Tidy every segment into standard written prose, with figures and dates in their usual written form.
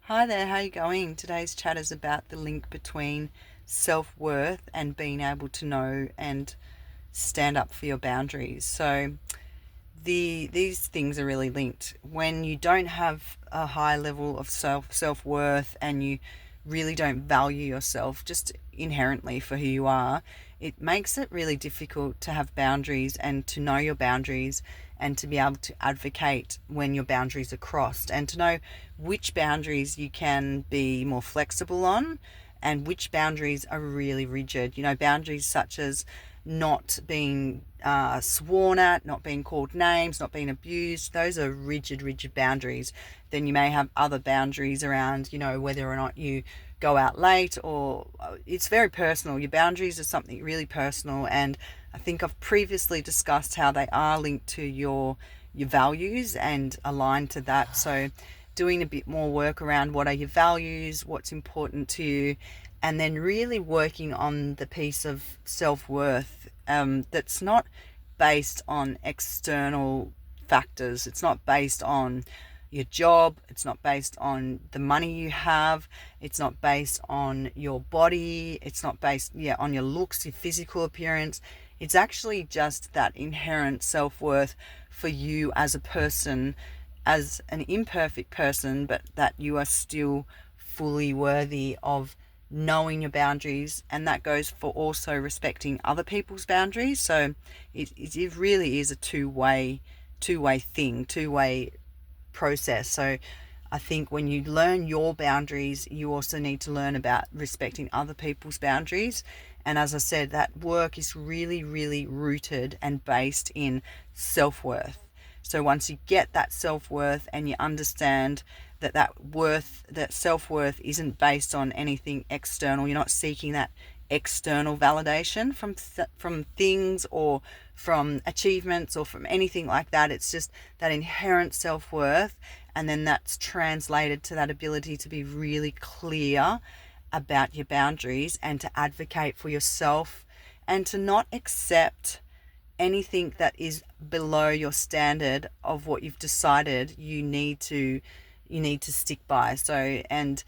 Hi there, how you going? Today's chat is about the link between self-worth and being able to know and stand up for your boundaries. So these things are really linked. When you don't have a high level of self-worth and you really don't value yourself just inherently for who you are, it makes it really difficult to have boundaries and to know your boundaries and to be able to advocate when your boundaries are crossed and to know which boundaries you can be more flexible on and which boundaries are really rigid. Boundaries such as not being sworn at, not being called names, not being abused. Those are rigid boundaries. Then you may have other boundaries around, whether or not you go out late, or it's very personal. Your boundaries are something really personal, and I think I've previously discussed how they are linked to your values and aligned to that. So doing a bit more work around what are your values, what's important to you, and then really working on the piece of self-worth that's not based on external factors. It's not based on your job. It's not based on the money you have. It's not based on your body. It's not based, on your looks, your physical appearance. It's actually just that inherent self-worth for you as a person, as an imperfect person, but that you are still fully worthy of knowing your boundaries. And that goes for also respecting other people's boundaries. So it really is a two-way thing, two-way process. So I think when you learn your boundaries, you also need to learn about respecting other people's boundaries. And as I said, that work is really, really rooted and based in self-worth. So once you get that self-worth and you understand that self-worth isn't based on anything external, you're not seeking that external validation from things or from achievements or from anything like that. It's just that inherent self-worth, and then that's translated to that ability to be really clear about your boundaries and to advocate for yourself and to not accept anything that is below your standard of what you've decided you need to stick by. So, and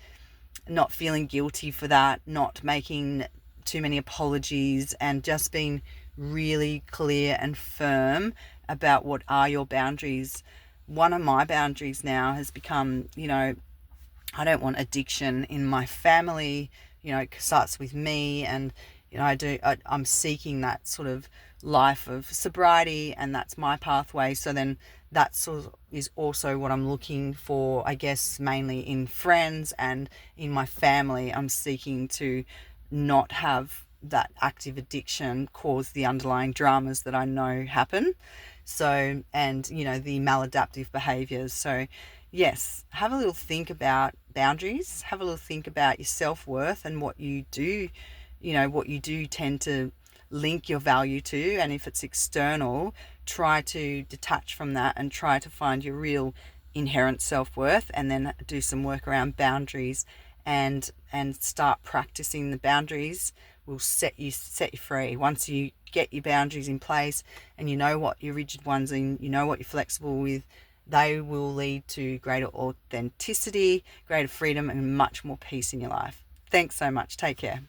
not feeling guilty for that, not making too many apologies, and just being really clear and firm about what are your boundaries. One of my boundaries now has become, I don't want addiction in my family. It starts with me, and I'm seeking that sort of life of sobriety, and that's my pathway. So then that sort of is also what I'm looking for, I guess, mainly in friends and in my family. I'm seeking to not have that active addiction cause the underlying dramas that I know happen. So, and the maladaptive behaviors. So yes, have a little think about boundaries, have a little think about your self-worth and what you do tend to link your value to. And if it's external, try to detach from that and try to find your real inherent self-worth, and then do some work around boundaries and start practicing. The boundaries will set you free. Once you get your boundaries in place and you know what your rigid ones and you know what you're flexible with, they will lead to greater authenticity, greater freedom, and much more peace in your life. Thanks so much. Take care.